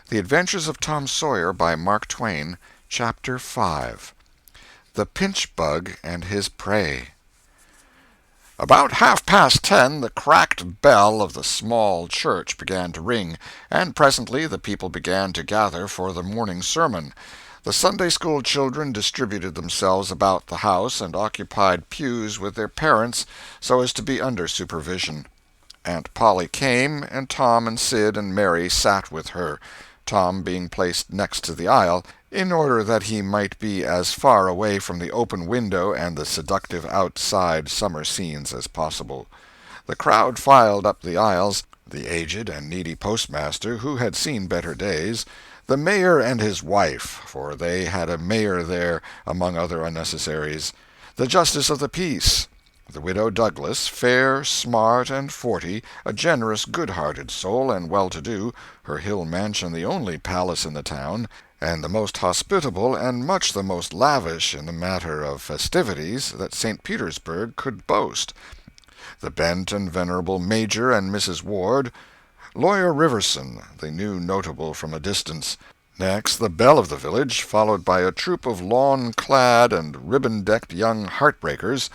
The Adventures of Tom Sawyer by Mark Twain, Chapter 5. The Pinch-Bug and His Prey. About 10:30 the cracked bell of the small church began to ring, and presently the people began to gather for the morning sermon. The Sunday-school children distributed themselves about the house and occupied pews with their parents so as to be under supervision. Aunt Polly came, and Tom and Sid and Mary sat with her, Tom being placed next to the aisle, in order that he might be as far away from the open window and the seductive outside summer scenes as possible. The crowd filed up the aisles, the aged and needy postmaster, who had seen better days, the mayor and his wife, for they had a mayor there among other unnecessaries, the justice of the peace, the widow Douglas, fair, smart, and 40, a generous, good-hearted soul, and well-to-do, her hill mansion the only palace in the town, and the most hospitable and much the most lavish in the matter of festivities that St. Petersburg could boast, the bent and venerable Major and Mrs. Ward, Lawyer Riverson, the new notable from a distance. Next, the belle of the village, followed by a troop of lawn-clad and ribbon-decked young heartbreakers.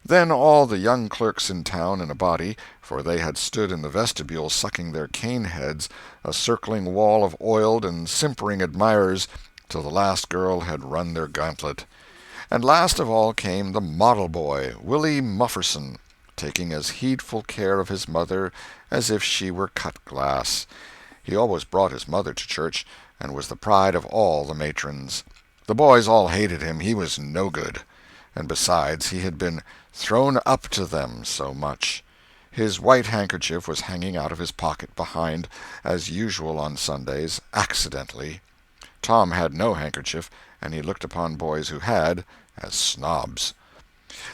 Then all the young clerks in town in a body, for they had stood in the vestibule sucking their cane-heads, a circling wall of oiled and simpering admirers, till the last girl had run their gauntlet. And last of all came the model boy, Willie Mufferson, taking as heedful care of his mother as if she were cut glass. He always brought his mother to church, and was the pride of all the matrons. The boys all hated him, he was no good. And besides, he had been thrown up to them so much. His white handkerchief was hanging out of his pocket behind, as usual on Sundays, accidentally. Tom had no handkerchief, and he looked upon boys who had as snobs.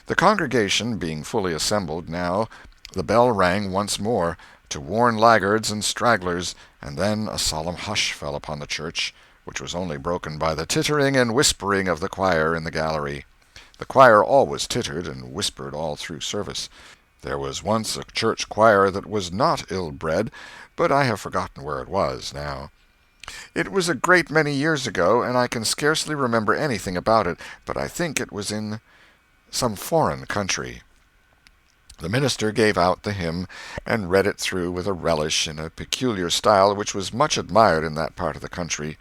The congregation being fully assembled now, the bell rang once more, to warn laggards and stragglers, and then a solemn hush fell upon the church, which was only broken by the tittering and whispering of the choir in the gallery. The choir always tittered and whispered all through service. There was once a church choir that was not ill-bred, but I have forgotten where it was now. It was a great many years ago, and I can scarcely remember anything about it, but I think it was in some foreign country. The minister gave out the hymn, and read it through with a relish in a peculiar style which was much admired in that part of the country.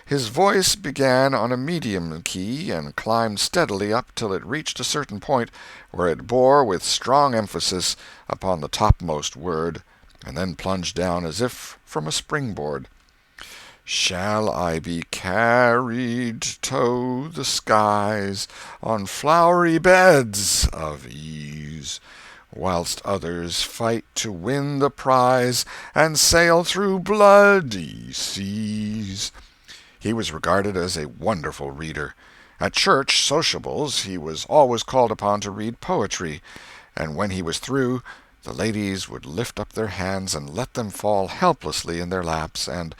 His voice began on a medium key, and climbed steadily up till it reached a certain point, where it bore with strong emphasis upon the topmost word, and then plunged down as if from a springboard. Shall I be carried to the skies on flowery beds of ease, whilst others fight to win the prize and sail through bloody seas? He was regarded as a wonderful reader. At church sociables he was always called upon to read poetry, and when he was through, the ladies would lift up their hands and let them fall helplessly in their laps, and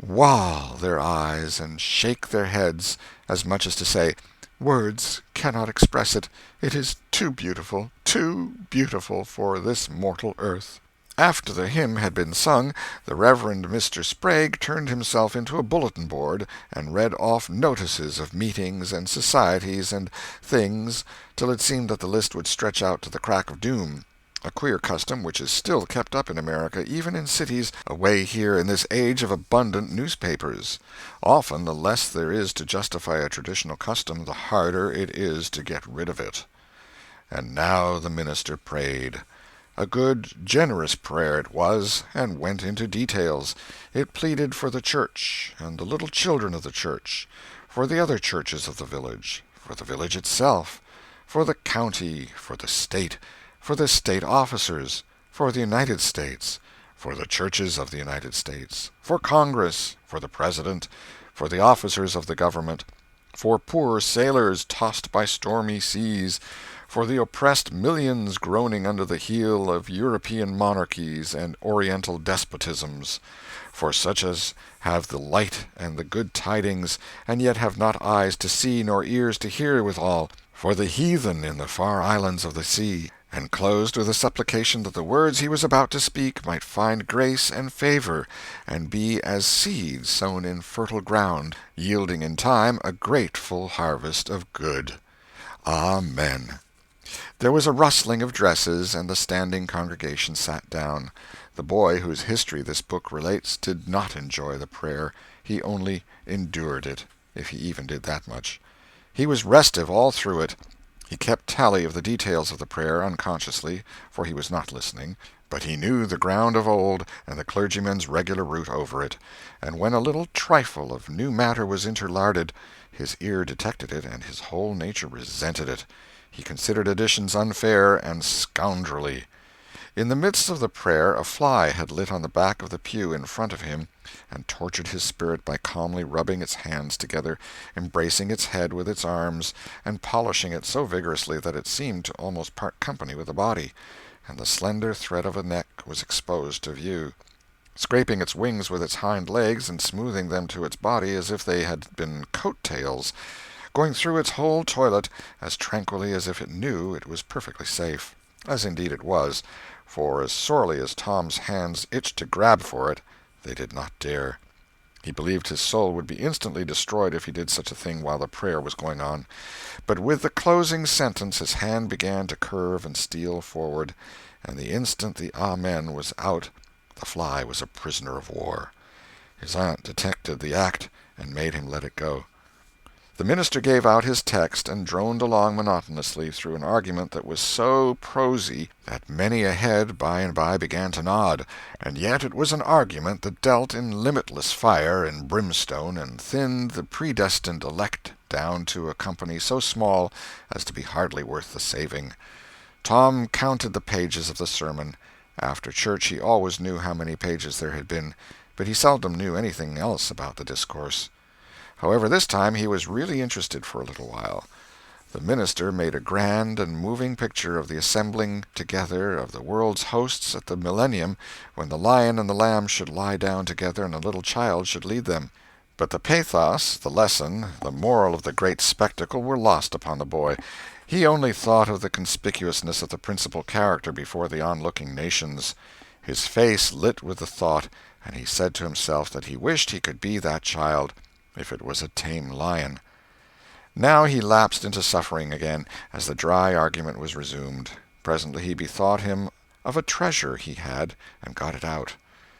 wall their eyes and shake their heads, as much as to say, "Words cannot express it. It is too beautiful for this mortal earth." After the hymn had been sung, the Reverend Mr. Sprague turned himself into a bulletin-board, and read off notices of meetings and societies and things, till it seemed that the list would stretch out to the crack of doom, a queer custom which is still kept up in America, even in cities away here in this age of abundant newspapers. Often the less there is to justify a traditional custom, the harder it is to get rid of it. And now the minister prayed. A good, generous prayer it was, and went into details. It pleaded for the church, and the little children of the church, for the other churches of the village, for the village itself, for the county, for the state officers, for the United States, for the churches of the United States, for Congress, for the President, for the officers of the government, for poor sailors tossed by stormy seas, for the oppressed millions groaning under the heel of European monarchies and Oriental despotisms, for such as have the light and the good tidings, and yet have not eyes to see nor ears to hear withal, for the heathen in the far islands of the sea, and closed with a supplication that the words he was about to speak might find grace and favor, and be as seeds sown in fertile ground, yielding in time a grateful harvest of good. Amen. There was a rustling of dresses, and the standing congregation sat down. The boy whose history this book relates did not enjoy the prayer. He only endured it, if he even did that much. He was restive all through it. He kept tally of the details of the prayer unconsciously, for he was not listening, but he knew the ground of old and the clergyman's regular route over it, and when a little trifle of new matter was interlarded, his ear detected it and his whole nature resented it. He considered additions unfair and scoundrelly. In the midst of the prayer a fly had lit on the back of the pew in front of him, and tortured his spirit by calmly rubbing its hands together, embracing its head with its arms, and polishing it so vigorously that it seemed to almost part company with the body, and the slender thread of a neck was exposed to view. Scraping its wings with its hind legs, and smoothing them to its body as if they had been coat-tails, going through its whole toilet as tranquilly as if it knew it was perfectly safe, as indeed it was, for as sorely as Tom's hands itched to grab for it, they did not dare. He believed his soul would be instantly destroyed if he did such a thing while the prayer was going on. But with the closing sentence his hand began to curve and steal forward, and the instant the Amen was out, the fly was a prisoner of war. His aunt detected the act and made him let it go. The minister gave out his text and droned along monotonously through an argument that was so prosy that many a head by and by began to nod, and yet it was an argument that dealt in limitless fire and brimstone and thinned the predestined elect down to a company so small as to be hardly worth the saving. Tom counted the pages of the sermon. After church he always knew how many pages there had been, but he seldom knew anything else about the discourse. However, this time he was really interested for a little while. The minister made a grand and moving picture of the assembling together of the world's hosts at the millennium, when the lion and the lamb should lie down together and a little child should lead them. But the pathos, the lesson, the moral of the great spectacle were lost upon the boy. He only thought of the conspicuousness of the principal character before the onlooking nations. His face lit with the thought, and he said to himself that he wished he could be that child, if it was a tame lion. Now he lapsed into suffering again, as the dry argument was resumed. Presently he bethought him of a treasure he had, and got it out.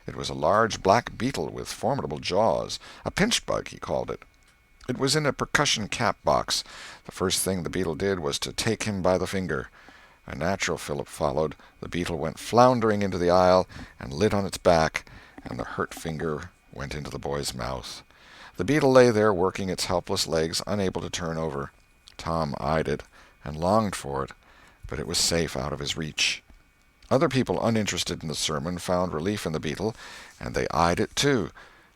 It was a large black beetle with formidable jaws, a pinch-bug he called it. It was in a percussion cap box. The first thing the beetle did was to take him by the finger. A natural fillip followed. The beetle went floundering into the aisle, and lit on its back, and the hurt finger went into the boy's mouth. The beetle lay there working its helpless legs, unable to turn over. Tom eyed it, and longed for it, but it was safe out of his reach. Other people uninterested in the sermon found relief in the beetle, and they eyed it too.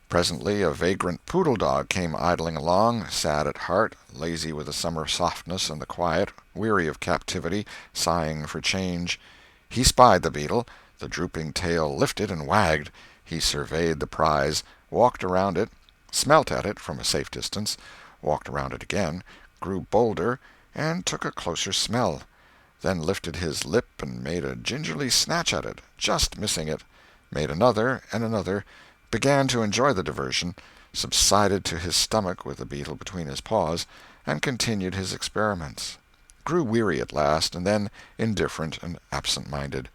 Presently a vagrant poodle dog came idling along, sad at heart, lazy with the summer softness and the quiet, weary of captivity, sighing for change. He spied the beetle. The drooping tail lifted and wagged. He surveyed the prize, walked around it, smelt at it from a safe distance, walked around it again, grew bolder, and took a closer smell, then lifted his lip and made a gingerly snatch at it, just missing it, made another and another, began to enjoy the diversion, subsided to his stomach with the beetle between his paws, and continued his experiments. Grew weary at last, and then indifferent and absent-minded.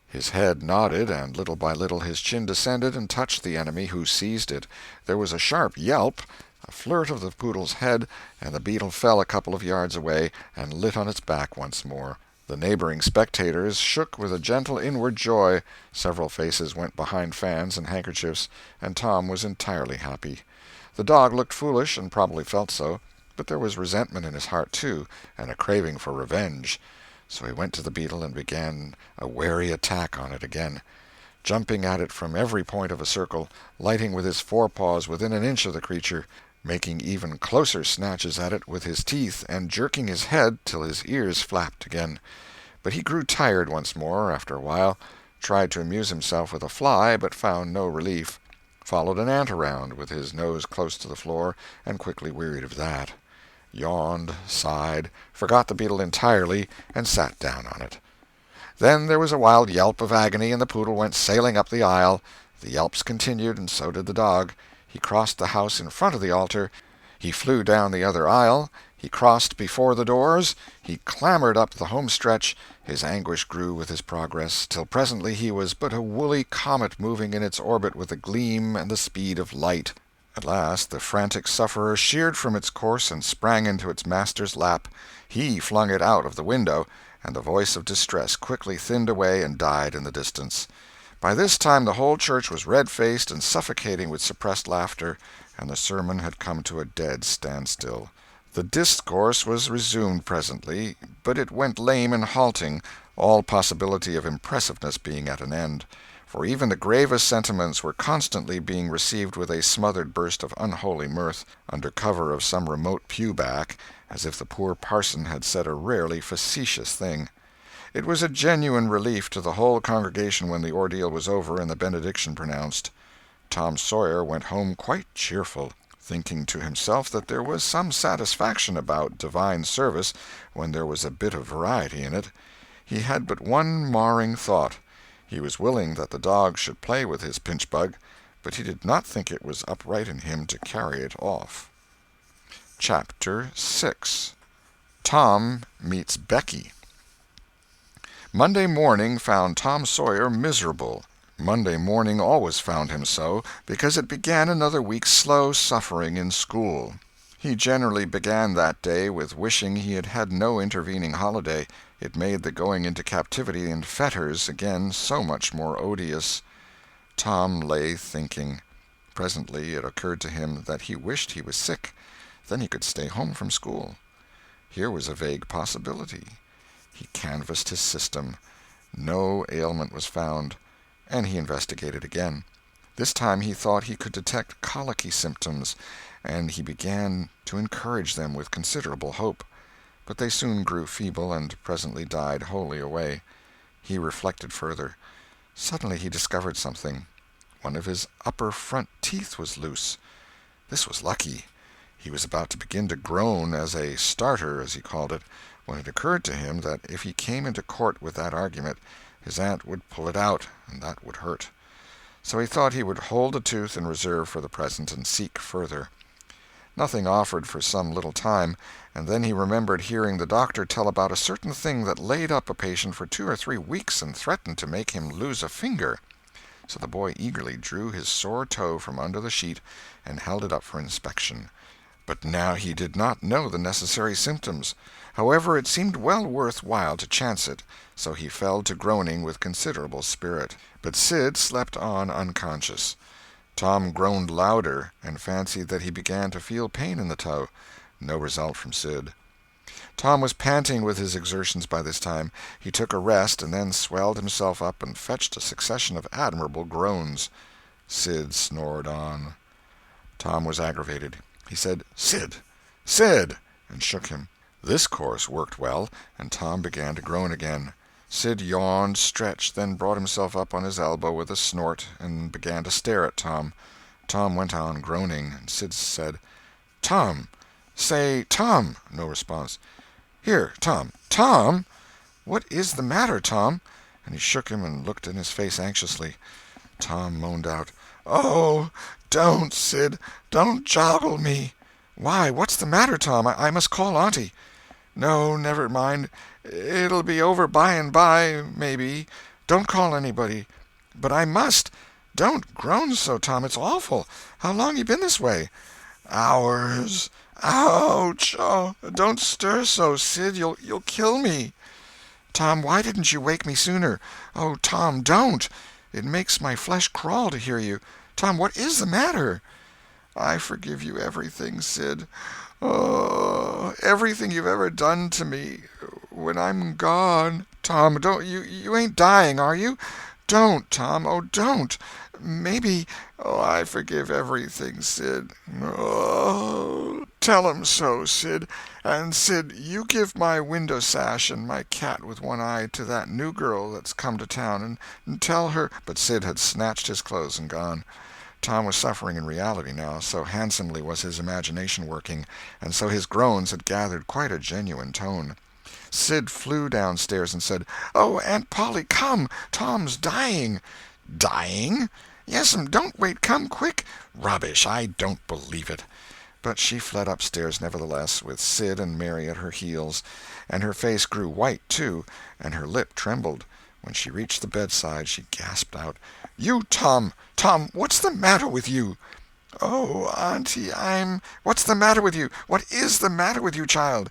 His head nodded, and little by little his chin descended and touched the enemy, who seized it. There was a sharp yelp, a flirt of the poodle's head, and the beetle fell a couple of yards away and lit on its back once more. The neighboring spectators shook with a gentle inward joy. Several faces went behind fans and handkerchiefs, and Tom was entirely happy. The dog looked foolish, and probably felt so, but there was resentment in his heart, too, and a craving for revenge. So he went to the beetle and began a wary attack on it again, jumping at it from every point of a circle, lighting with his forepaws within an inch of the creature, making even closer snatches at it with his teeth, and jerking his head till his ears flapped again. But he grew tired once more after a while, tried to amuse himself with a fly, but found no relief, followed an ant around with his nose close to the floor, and quickly wearied of that, yawned, sighed, forgot the beetle entirely, and sat down on it. Then there was a wild yelp of agony, and the poodle went sailing up the aisle. The yelps continued, and so did the dog. He crossed the house in front of the altar. He flew down the other aisle. He crossed before the doors. He clambered up the home stretch. His anguish grew with his progress, till presently he was but a woolly comet moving in its orbit with the gleam and the speed of light. At last the frantic sufferer sheered from its course and sprang into its master's lap. He flung it out of the window, and the voice of distress quickly thinned away and died in the distance. By this time the whole church was red-faced and suffocating with suppressed laughter, and the sermon had come to a dead standstill. The discourse was resumed presently, but it went lame and halting, all possibility of impressiveness being at an end, for even the gravest sentiments were constantly being received with a smothered burst of unholy mirth, under cover of some remote pew-back, as if the poor parson had said a rarely facetious thing. It was a genuine relief to the whole congregation when the ordeal was over and the benediction pronounced. Tom Sawyer went home quite cheerful, thinking to himself that there was some satisfaction about divine service when there was a bit of variety in it. He had but one marring thought. He was willing that the dog should play with his pinch-bug, but he did not think it was upright in him to carry it off. Chapter 6. Tom Meets Becky. Monday morning found Tom Sawyer miserable. Monday morning always found him so, because it began another week's slow suffering in school. He generally began that day with wishing he had had no intervening holiday. It made the going into captivity and fetters again so much more odious. Tom lay thinking. Presently it occurred to him that he wished he was sick. Then he could stay home from school. Here was a vague possibility. He canvassed his system. No ailment was found, and he investigated again. This time he thought he could detect colicky symptoms, and he began to encourage them with considerable hope. But they soon grew feeble and presently died wholly away. He reflected further. Suddenly he discovered something. One of his upper front teeth was loose. This was lucky. He was about to begin to groan as a starter, as he called it, when it occurred to him that if he came into court with that argument, his aunt would pull it out, and that would hurt. So he thought he would hold the tooth in reserve for the present and seek further. Nothing offered for some little time, and then he remembered hearing the doctor tell about a certain thing that laid up a patient for 2 or 3 weeks and threatened to make him lose a finger. So the boy eagerly drew his sore toe from under the sheet and held it up for inspection. But now he did not know the necessary symptoms. However, it seemed well worth while to chance it, so he fell to groaning with considerable spirit. But Sid slept on unconscious. Tom groaned louder, and fancied that he began to feel pain in the toe. No result from Sid. Tom was panting with his exertions by this time. He took a rest, and then swelled himself up and fetched a succession of admirable groans. Sid snored on. Tom was aggravated. He said, "Sid! Sid!" and shook him. This course worked well, and Tom began to groan again. Sid yawned, stretched, then brought himself up on his elbow with a snort, and began to stare at Tom. Tom went on groaning, and Sid said, "Tom! Say, Tom!" No response. "Here, Tom! Tom! What is the matter, Tom?" And he shook him and looked in his face anxiously. Tom moaned out, "Oh, don't, Sid! Don't joggle me!" "Why, what's the matter, Tom? I must call Auntie." "No, never mind. It'll be over by and by, maybe. Don't call anybody." "But I must. Don't groan so, Tom. It's awful. How long you been this way?" "Hours. Ouch! Oh, don't stir so, Sid. You'll kill me." "Tom, why didn't you wake me sooner? Oh, Tom, don't! It makes my flesh crawl to hear you. Tom, what is the matter?" "I forgive you everything, Sid. Oh, everything you've ever done to me. When I'm gone—" "Tom, don't you ain't dying, are you? Don't, Tom. Oh, don't. Maybe—" "Oh, I forgive everything, Sid. Oh, tell 'em so, Sid. And, Sid, you give my window sash and my cat with one eye to that new girl that's come to town, and tell her—" But Sid had snatched his clothes and gone. Tom was suffering in reality now, so handsomely was his imagination working, and so his groans had gathered quite a genuine tone. Sid flew downstairs and said, "Oh, Aunt Polly, come! Tom's dying." "Dying?" "Yes'm, don't wait, come quick." "Rubbish! I don't believe it." But she fled upstairs nevertheless, with Sid and Mary at her heels, and her face grew white, too, and her lip trembled. When she reached the bedside she gasped out, "You, Tom! Tom, what's the matter with you?" "Oh, auntie, What's the matter with you? What is the matter with you, child?"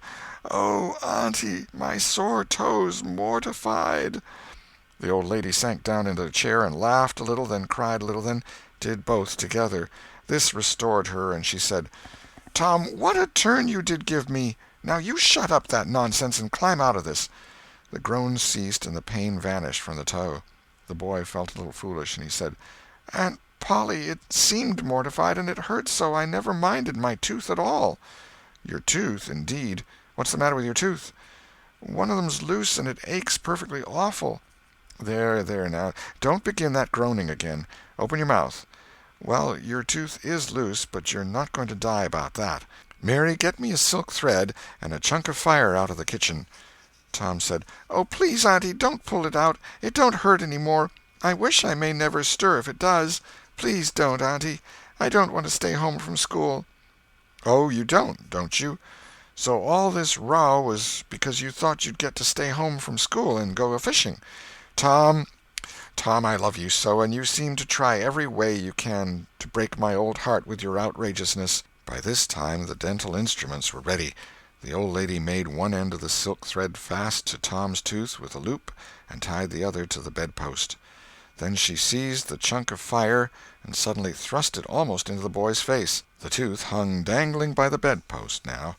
"Oh, auntie, my sore toes mortified." The old lady sank down into a chair and laughed a little, then cried a little, then did both together. This restored her, and she said, "Tom, what a turn you did give me! Now you shut up that nonsense and climb out of this." The groans ceased and the pain vanished from the toe. The boy felt a little foolish, and he said, "Aunt Polly, it seemed mortified, and it hurt so I never minded my tooth at all." "Your tooth, indeed! What's the matter with your tooth?" "One of them's loose, and it aches perfectly awful." "There, there, now, don't begin that groaning again. Open your mouth. Well, your tooth is loose, but you're not going to die about that. Mary, get me a silk thread and a chunk of fire out of the kitchen." Tom said, "Oh, please, auntie, don't pull it out. It don't hurt any more. I wish I may never stir if it does. Please don't, auntie. I don't want to stay home from school." "Oh, you don't you? So all this row was because you thought you'd get to stay home from school and go a-fishing. Tom, Tom, I love you so, and you seem to try every way you can to break my old heart with your outrageousness." By this time the dental instruments were ready. The old lady made one end of the silk thread fast to Tom's tooth with a loop and tied the other to the bedpost. Then she seized the chunk of fire and suddenly thrust it almost into the boy's face. The tooth hung dangling by the bedpost now.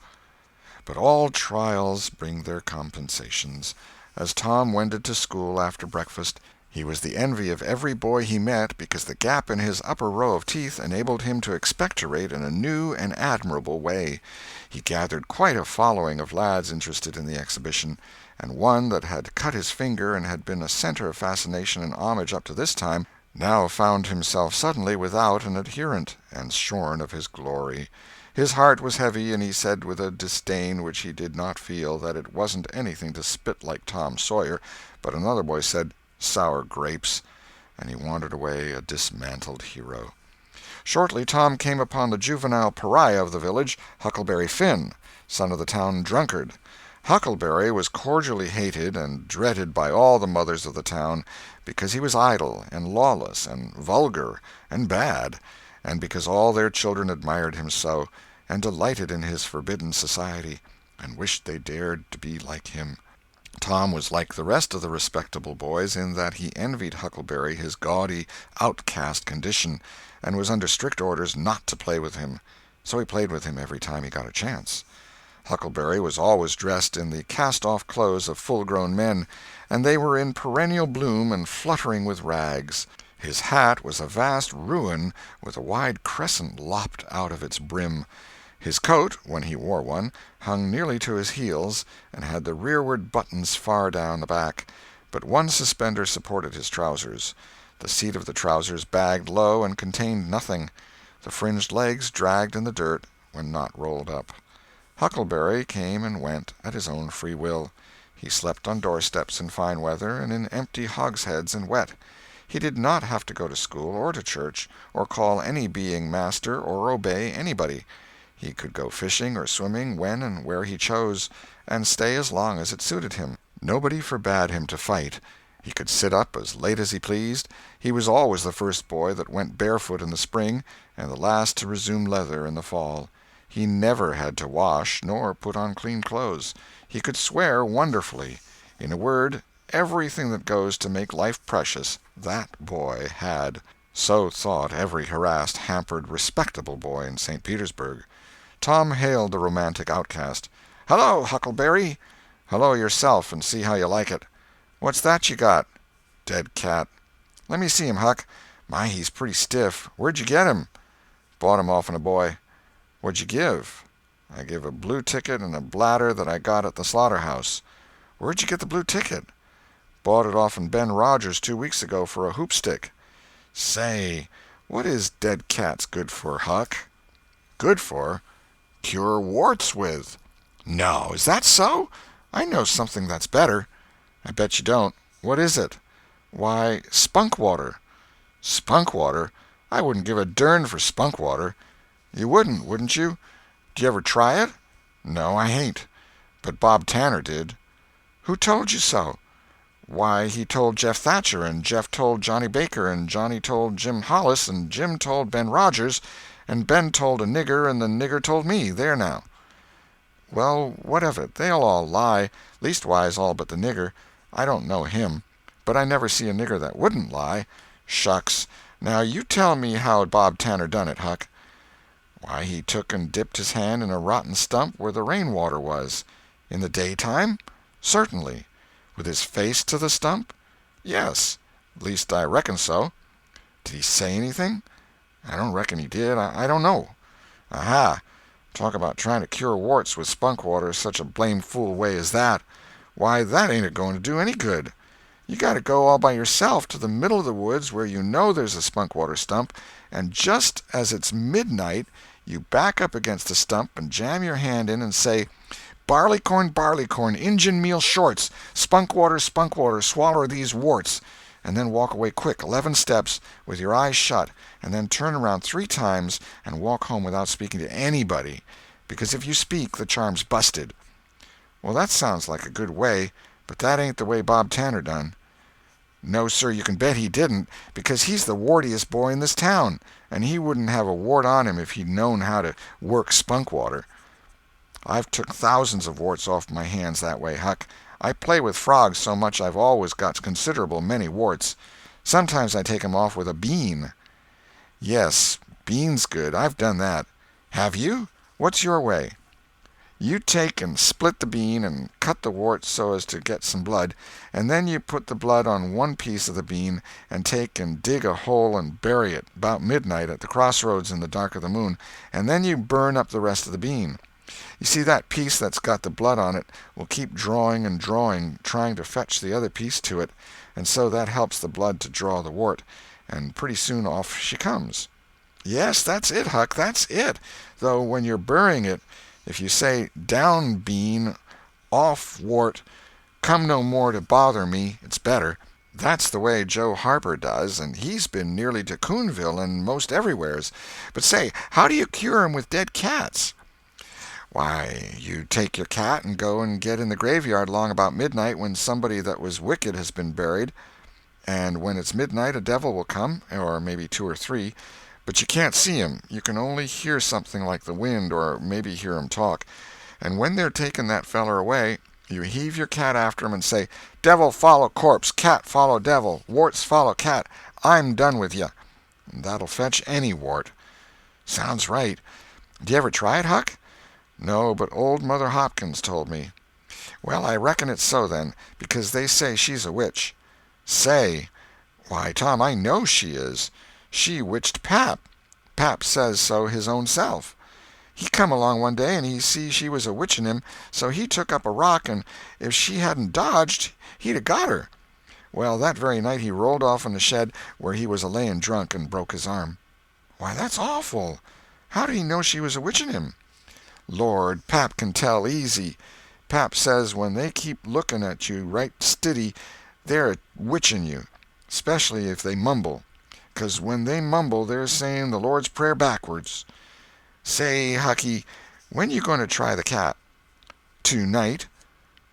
But all trials bring their compensations. As Tom wended to school after breakfast, he was the envy of every boy he met because the gap in his upper row of teeth enabled him to expectorate in a new and admirable way. He gathered quite a following of lads interested in the exhibition, and one that had cut his finger and had been a center of fascination and homage up to this time, now found himself suddenly without an adherent, and shorn of his glory. His heart was heavy, and he said with a disdain which he did not feel that it wasn't anything to spit like Tom Sawyer, but another boy said, "Sour grapes," and he wandered away a dismantled hero. Shortly Tom came upon the juvenile pariah of the village, Huckleberry Finn, son of the town drunkard. Huckleberry was cordially hated and dreaded by all the mothers of the town, because he was idle and lawless and vulgar and bad, and because all their children admired him so, and delighted in his forbidden society, and wished they dared to be like him. Tom was like the rest of the respectable boys in that he envied Huckleberry his gaudy, outcast condition, and was under strict orders not to play with him. So he played with him every time he got a chance. Huckleberry was always dressed in the cast-off clothes of full-grown men, and they were in perennial bloom and fluttering with rags. His hat was a vast ruin with a wide crescent lopped out of its brim. His coat, when he wore one, hung nearly to his heels, and had the rearward buttons far down the back, but one suspender supported his trousers. The seat of the trousers bagged low and contained nothing. The fringed legs dragged in the dirt when not rolled up. Huckleberry came and went at his own free will. He slept on doorsteps in fine weather and in empty hogsheads in wet. He did not have to go to school or to church, or call any being master, or obey anybody. He could go fishing or swimming when and where he chose, and stay as long as it suited him. Nobody forbade him to fight. He could sit up as late as he pleased. He was always the first boy that went barefoot in the spring, and the last to resume leather in the fall. He never had to wash nor put on clean clothes. He could swear wonderfully. In a word, everything that goes to make life precious, that boy had. So thought every harassed, hampered, respectable boy in St. Petersburg. Tom hailed the romantic outcast. "Hello, Huckleberry." "Hello yourself, and see how you like it." "What's that you got?" "Dead cat." "Let me see him, Huck. My, he's pretty stiff. Where'd you get him?" "Bought him off'n a boy." "What'd you give?" "I give a blue ticket and a bladder that I got at the slaughterhouse." "Where'd you get the blue ticket?" "Bought it off'n Ben Rogers 2 weeks ago for a hoopstick." "Say, what is dead cats good for, Huck?" "Good for? Cure warts with." "No, is that so? I know something that's better." "I bet you don't. What is it?" "Why, spunk water." "Spunk water? I wouldn't give a dern for spunk water." "You wouldn't you? Did you ever try it?" "No, I hain't. But Bob Tanner did." "Who told you so?" "Why, he told Jeff Thatcher, and Jeff told Johnny Baker, and Johnny told Jim Hollis, and Jim told Ben Rogers, and Ben told a nigger, and the nigger told me. There now." "Well, what of it? They'll all lie, leastwise all but the nigger. I don't know him. But I never see a nigger that wouldn't lie." "Shucks! Now you tell me how Bob Tanner done it, Huck." "Why, he took and dipped his hand in a rotten stump where the rain-water was." "In the daytime?" "Certainly." "With his face to the stump?" "Yes. Least I reckon so." "Did he say anything?" "I don't reckon he did. I don't know." "Aha! Talk about trying to cure warts with spunk water such a blame fool way as that. Why, that ain't a-going to do any good. You got to go all by yourself to the middle of the woods where you know there's a spunk water stump, and just as it's midnight you back up against the stump and jam your hand in and say, 'Barleycorn, barleycorn, Injun meal shorts, spunk water, swaller these warts,' and then walk away quick 11 steps with your eyes shut, and then turn around 3 times and walk home without speaking to anybody, because if you speak the charm's busted." "Well, that sounds like a good way, but that ain't the way Bob Tanner done." "No, sir, you can bet he didn't, because he's the wartiest boy in this town, and he wouldn't have a wart on him if he'd known how to work spunk water. I've took thousands of warts off my hands that way, Huck. I play with frogs so much I've always got considerable many warts. Sometimes I take 'em off with a bean." "Yes, bean's good. I've done that." "Have you? What's your way?" "You take and split the bean and cut the wart so as to get some blood, and then you put the blood on one piece of the bean and take and dig a hole and bury it, 'bout midnight at the crossroads in the dark of the moon, and then you burn up the rest of the bean. You see, that piece that's got the blood on it will keep drawing and drawing, trying to fetch the other piece to it, and so that helps the blood to draw the wart, and pretty soon off she comes." "Yes, that's it, Huck, that's it. Though when you're burying it, if you say, 'Down bean, off wart, come no more to bother me,' it's better. That's the way Joe Harper does, and he's been nearly to Coonville and most everywheres. But say, how do you cure 'em with dead cats?" "Why, you take your cat and go and get in the graveyard long about midnight when somebody that was wicked has been buried, and when it's midnight a devil will come, or maybe 2 or 3, but you can't see 'em, you can only hear something like the wind or maybe hear 'em talk, and when they're taking that feller away you heave your cat after 'em and say, 'Devil follow corpse, cat follow devil, warts follow cat, I'm done with you.' And that'll fetch any wart." "Sounds right. Do you ever try it, Huck?" "No, but old Mother Hopkins told me." "Well, I reckon it's so, then, because they say she's a witch." "Say! Why, Tom, I know she is. She witched Pap. Pap says so his own self. He come along one day and he see she was a-witching him, so he took up a rock, and if she hadn't dodged he'd a got her. Well, that very night he rolled off in the shed where he was a-layin' drunk and broke his arm." "Why, that's awful. How did he know she was a-witching him?" "Lord, Pap can tell easy. Pap says when they keep looking at you right stiddy they're a-witching you, especially if they mumble, 'cause when they mumble they're saying the Lord's Prayer backwards. Say, Hucky, when you going to try the cat?" "Tonight.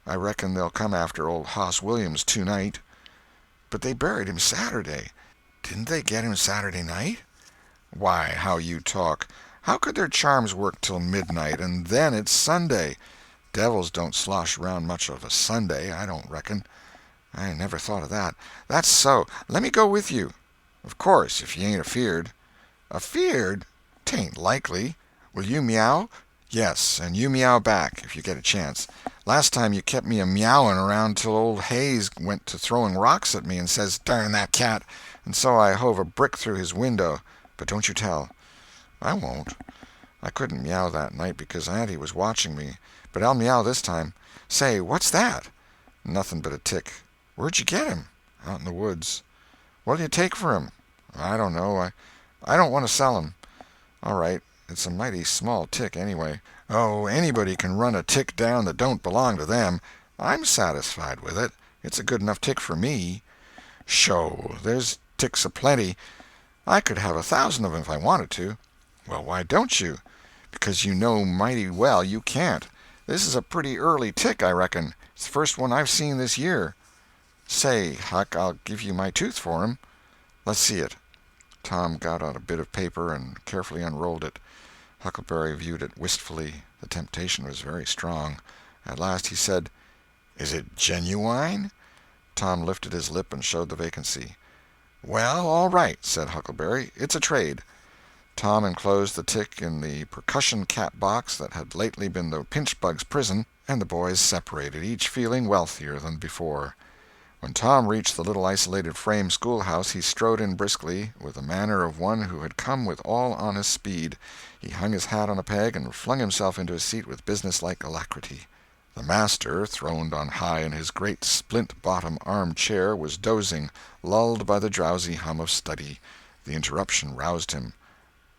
I reckon they'll come after old Hoss Williams tonight." "But they buried him Saturday. Didn't they get him Saturday night?" "Why, how you talk. How could their charms work till midnight, and then it's Sunday? Devils don't slosh around much of a Sunday, I don't reckon." "I never thought of that." "That's so. Let me go with you." "Of course, if you ain't afeard." "Afeard? 'Tain't likely. Will you meow?" "Yes, and you meow back, if you get a chance. Last time you kept me a-meowing around till old Hayes went to throwing rocks at me and says, 'Darn that cat,' and so I hove a brick through his window. But don't you tell." "I won't. I couldn't meow that night because Auntie was watching me, but I'll meow this time. Say, what's that?" "Nothing but a tick." "Where'd you get him?" "Out in the woods." "What'll you take for him?" "I don't know. I don't want to sell him." "All right. It's a mighty small tick, anyway." "Oh, anybody can run a tick down that don't belong to them. I'm satisfied with it. It's a good enough tick for me." "Sho, there's ticks a-plenty. I could have 1,000 of 'em if I wanted to." "Well, why don't you?" "Because you know mighty well you can't. This is a pretty early tick, I reckon. It's the first one I've seen this year. Say, Huck, I'll give you my tooth for him." "Let's see it." Tom got out a bit of paper and carefully unrolled it. Huckleberry viewed it wistfully. The temptation was very strong. At last he said, "Is it genuine?" Tom lifted his lip and showed the vacancy. "Well, all right," said Huckleberry. "It's a trade." Tom enclosed the tick in the percussion cap box that had lately been the pinchbug's prison, and the boys separated, each feeling wealthier than before. When Tom reached the little isolated frame schoolhouse, he strode in briskly, with the manner of one who had come with all honest speed. He hung his hat on a peg and flung himself into his seat with businesslike alacrity. The master, throned on high in his great splint-bottom arm-chair, was dozing, lulled by the drowsy hum of study. The interruption roused him.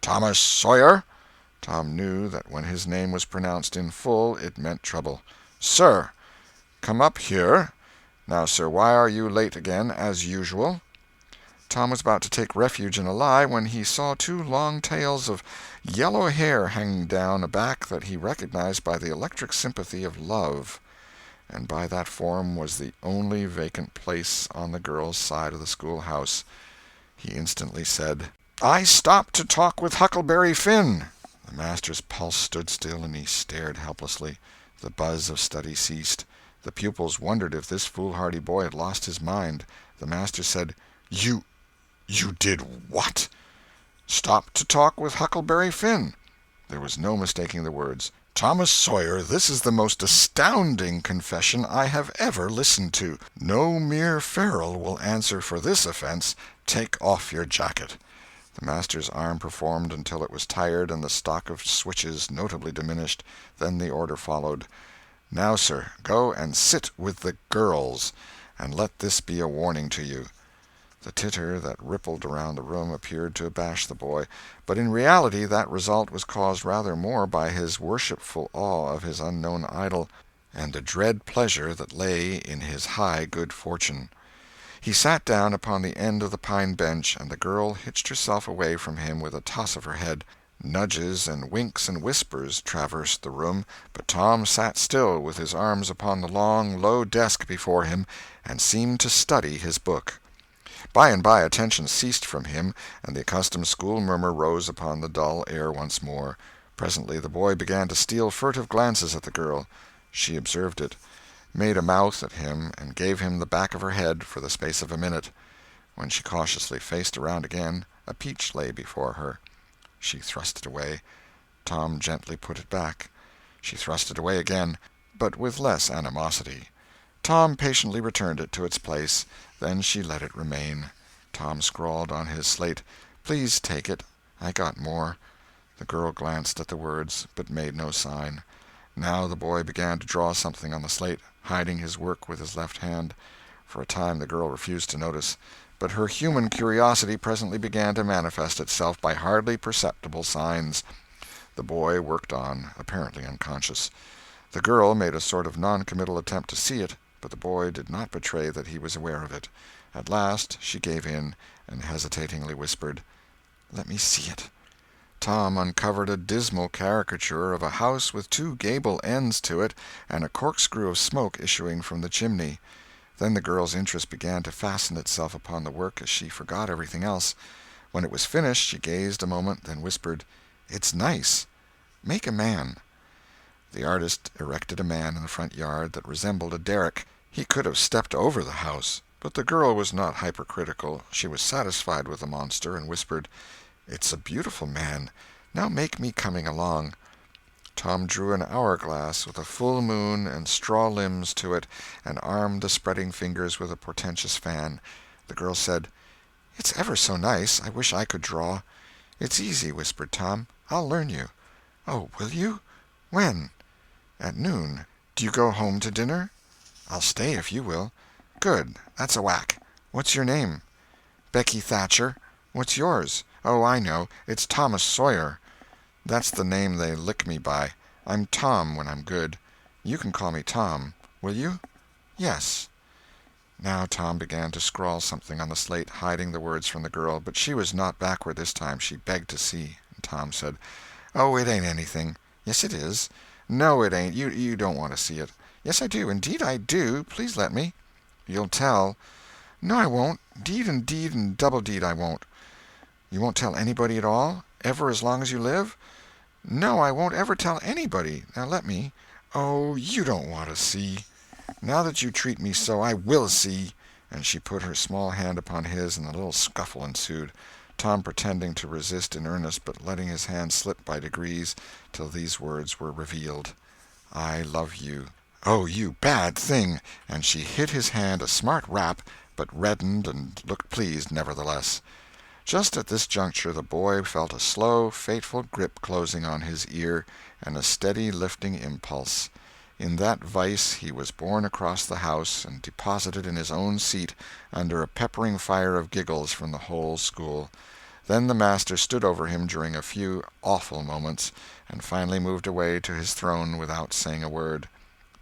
"Thomas Sawyer?" Tom knew that when his name was pronounced in full it meant trouble. "Sir." "Come up here. Now, sir, why are you late again, as usual?" Tom was about to take refuge in a lie when he saw two long tails of yellow hair hanging down a back that he recognized by the electric sympathy of love. And by that form was the only vacant place on the girl's side of the schoolhouse. He instantly said, "I stopped to talk with Huckleberry Finn." The master's pulse stood still, and he stared helplessly. The buzz of study ceased. The pupils wondered if this foolhardy boy had lost his mind. The master said, You did what?" "Stopped to talk with Huckleberry Finn." There was no mistaking the words. "Thomas Sawyer, this is the most astounding confession I have ever listened to. No mere ferule will answer for this offense. Take off your jacket." The master's arm performed until it was tired and the stock of switches notably diminished. Then the order followed. "Now, sir, go and sit with the girls, and let this be a warning to you." The titter that rippled around the room appeared to abash the boy, but in reality that result was caused rather more by his worshipful awe of his unknown idol, and the dread pleasure that lay in his high good fortune. He sat down upon the end of the pine bench, and the girl hitched herself away from him with a toss of her head. Nudges and winks and whispers traversed the room, but Tom sat still with his arms upon the long, low desk before him, and seemed to study his book. By and by attention ceased from him, and the accustomed school murmur rose upon the dull air once more. Presently the boy began to steal furtive glances at the girl. She observed it, made a mouth at him, and gave him the back of her head for the space of a minute. When she cautiously faced around again, a peach lay before her. She thrust it away. Tom gently put it back. She thrust it away again, but with less animosity. Tom patiently returned it to its place. Then she let it remain. Tom scrawled on his slate, "Please take it. I got more." The girl glanced at the words, but made no sign. Now the boy began to draw something on the slate, hiding his work with his left hand. For a time the girl refused to notice, but her human curiosity presently began to manifest itself by hardly perceptible signs. The boy worked on, apparently unconscious. The girl made a sort of non-committal attempt to see it, but the boy did not betray that he was aware of it. At last she gave in, and hesitatingly whispered, "Let me see it." Tom uncovered a dismal caricature of a house with two gable ends to it and a corkscrew of smoke issuing from the chimney. Then the girl's interest began to fasten itself upon the work as she forgot everything else. When it was finished she gazed a moment, then whispered, "It's nice. Make a man." The artist erected a man in the front yard that resembled a derrick. He could have stepped over the house, but the girl was not hypercritical. She was satisfied with the monster, and whispered, "It's a beautiful man. Now make me coming along." Tom drew an hourglass with a full moon and straw limbs to it, and armed the spreading fingers with a portentous fan. The girl said, "It's ever so nice. I wish I could draw." "It's easy," whispered Tom. "I'll learn you." "Oh, will you? When?" "At noon. Do you go home to dinner?" "I'll stay if you will." "Good. That's a whack. What's your name?" "Becky Thatcher." "What's yours?" "Oh, I know. It's Thomas Sawyer." "That's the name they lick me by. I'm Tom when I'm good. You can call me Tom. Will you?" "Yes." Now Tom began to scrawl something on the slate, hiding the words from the girl, but she was not backward this time. She begged to see. And Tom said, "Oh, it ain't anything." "Yes, it is." "No, it ain't. You don't want to see it." "Yes, I do. Indeed, I do. Please let me." "You'll tell." "No, I won't. Deed and double deed I won't." "You won't tell anybody at all? Ever as long as you live?" "No, I won't ever tell anybody. Now let me." "Oh, you don't want to see." "Now that you treat me so, I will see." And she put her small hand upon his, and a little scuffle ensued, Tom pretending to resist in earnest, but letting his hand slip by degrees till these words were revealed: "I love you." "Oh, you bad thing!" And she hit his hand a smart rap, but reddened and looked pleased nevertheless. Just at this juncture the boy felt a slow, fateful grip closing on his ear, and a steady lifting impulse. In that vice he was borne across the house and deposited in his own seat, under a peppering fire of giggles from the whole school. Then the master stood over him during a few awful moments, and finally moved away to his throne without saying a word.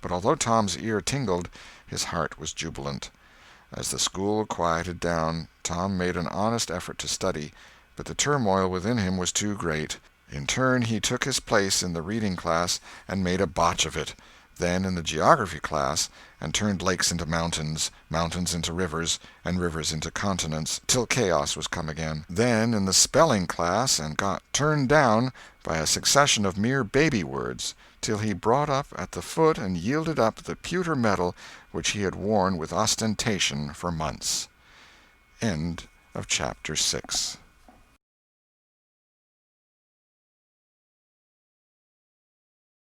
But although Tom's ear tingled, his heart was jubilant. As the school quieted down, Tom made an honest effort to study, but the turmoil within him was too great. In turn he took his place in the reading class and made a botch of it; then in the geography class, and turned lakes into mountains, mountains into rivers, and rivers into continents, till chaos was come again; then in the spelling class, and got turned down by a succession of mere baby words, till he brought up at the foot and yielded up the pewter medal which he had worn with ostentation for months. End of chapter 6.